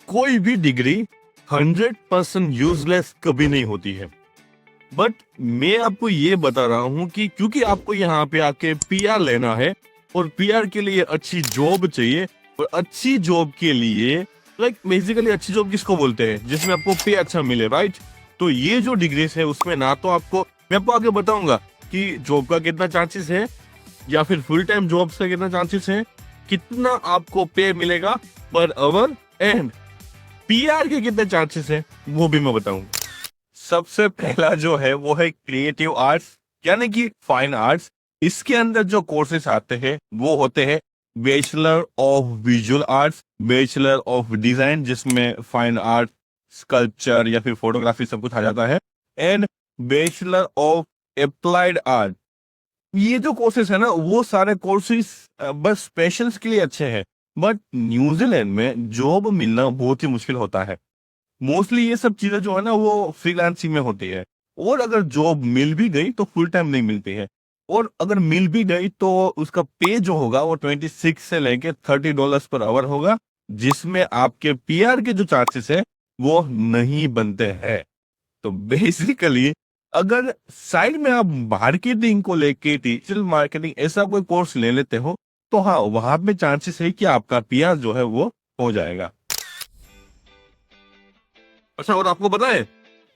कोई भी degree 100% useless कभी नहीं होती है। बट मैं आपको ये बता रहा हूँ कि क्योंकि आपको यहाँ पे आके पीआर लेना है और पीआर के लिए अच्छी जॉब चाहिए, और अच्छी जॉब के लिए बेसिकली अच्छी जॉब किसको बोलते हैं, जिसमें आपको पे अच्छा मिले, राइट। तो ये जो डिग्रीज है उसमें ना तो आपको, मैं आपको आगे बताऊंगा कि जॉब का कितना चांसेस है या फिर फुल टाइम जॉब का कितना चांसेस है, कितना आपको पे मिलेगा पर आवर, एंड पीआर के कितने चांसेस है वो भी मैं बताऊंगा। सबसे पहला जो है वो है क्रिएटिव आर्ट्स यानी कि फाइन आर्ट्स। इसके अंदर जो कोर्सेस आते हैं वो होते हैं bachelor of visual arts, bachelor of design जिसमें फाइन आर्ट, स्कल्पचर या फिर फोटोग्राफी सब कुछ आ जाता है, and bachelor of applied art. ये जो कोर्सेस है ना वो सारे कोर्सेस बस पैशंस के लिए अच्छे हैं, बट न्यूजीलैंड में जॉब मिलना बहुत ही मुश्किल होता है। मोस्टली ये सब चीजें जो है ना वो फ्रीलांसिंग में होती है, और अगर जॉब मिल भी गई तो फुल टाइम नहीं मिलती है, और अगर मिल भी गई तो उसका पे जो होगा वो 26 से लेके $30 पर आवर होगा, जिसमें आपके पीआर के जो चार्जेस है वो नहीं बनते हैं। तो बेसिकली अगर साइड में आप मार्केटिंग को लेके डिजिटल मार्केटिंग ऐसा कोई कोर्स ले लेते हो तो हाँ, वहां पे चांसेस है कि आपका पीआर जो है वो हो जाएगा। अच्छा, और आपको पता है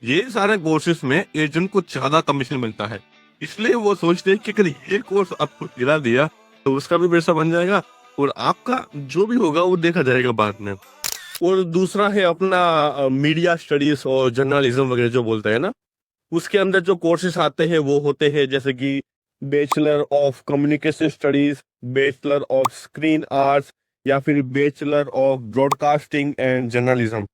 ये सारे कोर्सेज में एजेंट को ज्यादा कमीशन मिलता है, इसलिए वो सोचते हैं कि अगर ये कोर्स आपको गिरा दिया तो उसका भी पैसा बन जाएगा और आपका जो भी होगा वो देखा जाएगा बाद में। और दूसरा है अपना मीडिया स्टडीज और जर्नलिज्म वगैरह जो बोलते हैं ना, उसके अंदर जो कोर्सेज आते हैं वो होते हैं जैसे कि bachelor of communication studies, bachelor of screen arts या फिर bachelor of broadcasting and journalism.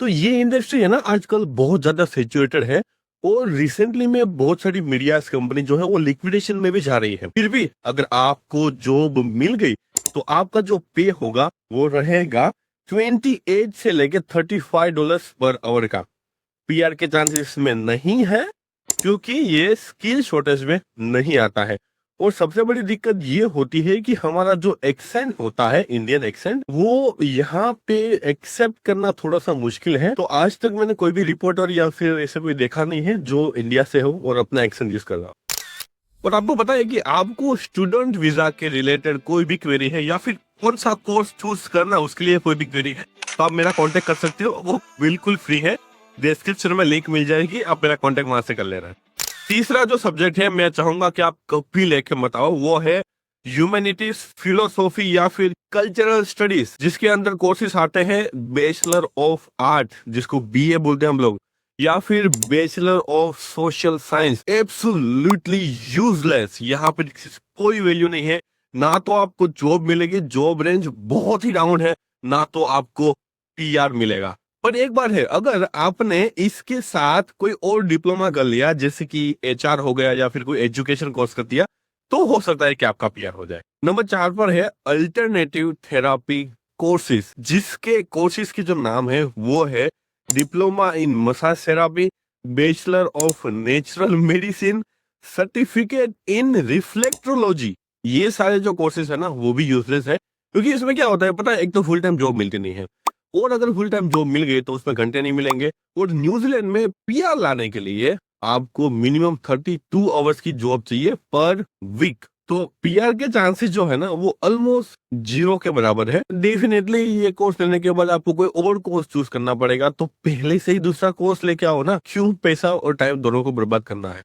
तो ये इंडस्ट्री है ना आजकल बहुत ज्यादा सेचुरेटेड है, और रिसेंटली में बहुत सारी मीडिया कंपनी जो है वो लिक्विडेशन में भी जा रही है। फिर भी अगर आपको जॉब मिल गई तो आपका जो पे होगा वो रहेगा 28 से लेके $35 पर आवर का। पीआर के चांसेस में नहीं है क्योंकि ये स्किल शॉर्टेज में नहीं आता है। और सबसे बड़ी दिक्कत ये होती है कि हमारा जो एक्सेंट होता है, इंडियन एक्सेंट, वो यहाँ पे एक्सेप्ट करना थोड़ा सा मुश्किल है। तो आज तक मैंने कोई भी रिपोर्टर या फिर ऐसे कोई देखा नहीं है जो इंडिया से हो और अपना एक्सेंट यूज कर रहा हो। और आपको पता है कि आपको स्टूडेंट वीजा के रिलेटेड कोई भी क्वेरी है या फिर कौन सा कोर्स चूज करना उसके लिए कोई भी क्वेरी है तो आप मेरा कांटेक्ट कर सकते हो, वो बिल्कुल फ्री है। डिस्क्रिप्शन में लिंक मिल जाएगी, आप मेरा कांटेक्ट वहां से कर लेना। तीसरा जो सब्जेक्ट है मैं चाहूंगा कि आप कॉपी लेके बताओ, वो है ह्यूमैनिटीज, फिलोसॉफी या फिर कल्चरल स्टडीज, जिसके अंदर कोर्सेज आते हैं बैचलर ऑफ आर्ट जिसको बीए बोलते हैं हम लोग, या फिर bachelor of social science. Absolutely useless, यहाँ पे कोई वैल्यू नहीं है। ना तो आपको जॉब मिलेगी, जॉब रेंज बहुत ही डाउन है, ना तो आपको पीआर मिलेगा। पर एक बार है, अगर आपने इसके साथ कोई और डिप्लोमा कर लिया जैसे कि एचआर हो गया या फिर कोई एजुकेशन कोर्स कर दिया तो हो सकता है कि आपका पीआर हो जाए। नंबर 4 पर है अल्टरनेटिव थेरापी कोर्सेज, जिसके कोर्सेज के जो नाम है वो है diploma in massage therapy, bachelor of natural medicine, certificate in reflexology. ये सारे जो कोर्सेज है ना वो भी यूजलेस है, क्योंकि इसमें क्या होता है पता है, एक तो फुल टाइम जॉब मिलती नहीं है, और अगर फुल टाइम जॉब मिल गई तो उसमें घंटे नहीं मिलेंगे। और न्यूजीलैंड में पीआर लाने के लिए आपको मिनिमम 32 आवर्स की जॉब चाहिए पर वीक। तो पीआर के चांसेस जो है ना वो ऑलमोस्ट जीरो के बराबर है। डेफिनेटली ये कोर्स लेने के बाद आपको कोई और कोर्स चूज करना पड़ेगा, तो पहले से ही दूसरा कोर्स लेके आओ ना, क्यों पैसा और टाइम दोनों को बर्बाद करना है।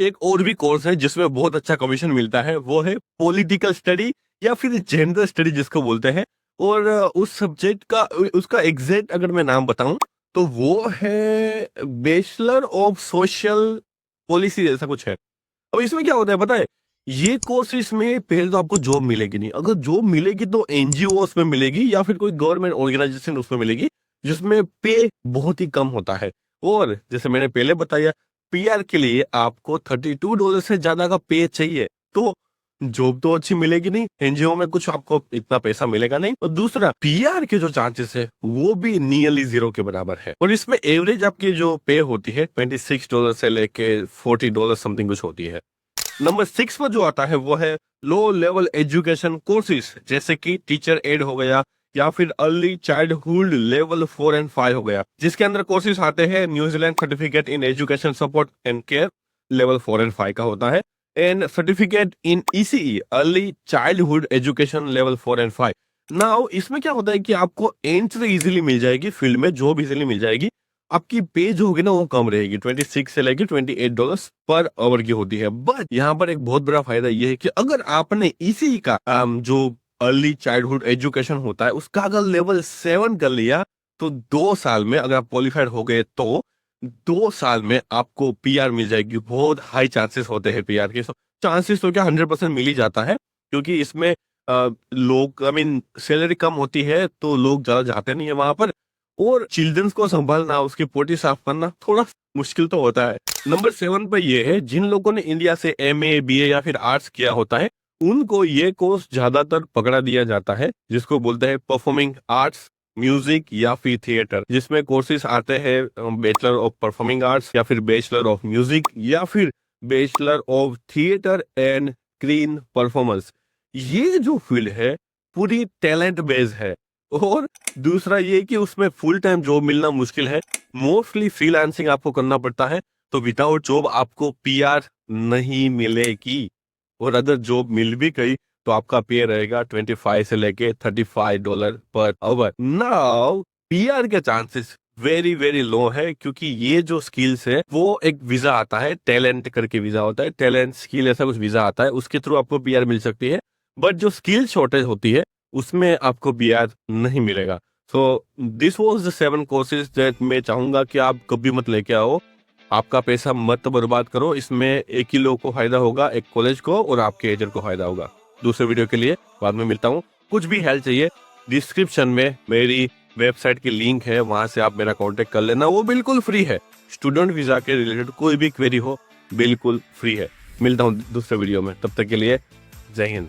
एक और भी कोर्स है जिसमें बहुत अच्छा कमीशन मिलता है, वो है पॉलिटिकल स्टडी या फिर जेंडर स्टडी जिसको बोलते हैं। और उस सब्जेक्ट का, उसका एग्जैक्ट अगर मैं नाम बताऊं तो वो है बैचलर ऑफ सोशल पॉलिसी, ऐसा कुछ है। अब इसमें क्या होता है पता है, ये कोर्सेज में पहले तो आपको जॉब मिलेगी नहीं, अगर जॉब मिलेगी तो एनजीओ में मिलेगी या फिर कोई गवर्नमेंट ऑर्गेनाइजेशन उसमें मिलेगी, जिसमें पे बहुत ही कम होता है। और जैसे मैंने पहले बताया, पीआर के लिए आपको $32 से ज्यादा का पे चाहिए, तो जॉब तो अच्छी मिलेगी नहीं, एनजीओ में कुछ आपको इतना पैसा मिलेगा नहीं, और दूसरा पीआर के जो चार्जेस है वो भी नियरली जीरो के बराबर है। और इसमें एवरेज आपकी जो पे होती है $26 से लेके $40 समथिंग कुछ होती है। नंबर 6 पर जो आता है वो है लो लेवल एजुकेशन कोर्सेज, जैसे कि टीचर एड हो गया या फिर अर्ली चाइल्डहुड लेवल 4 एंड 5 हो गया, जिसके अंदर कोर्सेज आते हैं New Zealand certificate in education support and care level 4 and 5 का होता है, and certificate in ECE early childhood education level 4 and 5। Now इसमें क्या होता है कि आपको एंट्री इजीली मिल जाएगी फील्ड में, जॉब इजीली मिल जाएगी। आपकी पे जो होगी ना वो कम रहेगी, 26 से लेके $28 पर आवर की होती है। बट यहाँ पर एक बहुत बड़ा फायदा ये है कि अगर आपने इसी का जो अर्ली चाइल्डहुड एजुकेशन होता है उसका अगर लेवल 7 कर लिया तो 2 साल में, अगर आप क्वालिफाइड हो गए तो 2 साल में आपको पीआर मिल जाएगी। बहुत हाई चांसेस होते हैं पीआर के, चांसेस तो क्या 100% मिल ही जाता है, क्योंकि इसमें लोग सैलरी कम होती है तो लोग ज्यादा जाते नहीं है वहां पर, और चिल्ड्रंस को संभालना, उसकी पोटी साफ करना थोड़ा मुश्किल तो होता है। नंबर 7 पर यह है, जिन लोगों ने इंडिया से एमए बीए या फिर आर्ट्स किया होता है उनको ये कोर्स ज्यादातर पकड़ा दिया जाता है, जिसको बोलते हैं परफॉर्मिंग आर्ट्स, म्यूजिक या फिर थिएटर, जिसमें कोर्सेज आते हैं बैचलर ऑफ परफॉर्मिंग आर्ट्स या फिर बैचलर ऑफ म्यूजिक या फिर bachelor of theatre and screen performance. ये जो फील्ड है पूरी टैलेंट बेस्ड है, और दूसरा ये कि उसमें फुल टाइम जॉब मिलना मुश्किल है, मोस्टली फ्रीलांसिंग आपको करना पड़ता है, तो विदाउट जॉब आपको पीआर नहीं मिलेगी, और अगर जॉब मिल भी गई तो आपका पे रहेगा 25 से लेके $35 पर आवर। नाउ पीआर के चांसेस वेरी वेरी लो है, क्योंकि ये जो स्किल्स है वो एक वीजा आता है, टैलेंट करके वीजा होता है, टैलेंट स्किल ऐसा कुछ वीजा आता है, उसके थ्रू आपको पीआर मिल सकती है। बट जो स्किल शॉर्टेज होती है उसमें आपको पीआर नहीं मिलेगा। So this was the 7 courses that मैं चाहूंगा कि आप कभी मत लेके आओ, आपका पैसा मत बर्बाद करो। इसमें एक ही लोग को फायदा होगा, एक कॉलेज को और आपके एजेंट को फायदा होगा। दूसरे वीडियो के लिए बाद में मिलता हूँ। कुछ भी हेल्प चाहिए डिस्क्रिप्शन में मेरी वेबसाइट की लिंक है, वहां से आप मेरा कांटेक्ट कर लेना, वो बिल्कुल फ्री है। स्टूडेंट वीजा के रिलेटेड कोई भी क्वेरी हो बिल्कुल फ्री है। मिलता हूँ दूसरे वीडियो में, तब तक के लिए जय हिंद।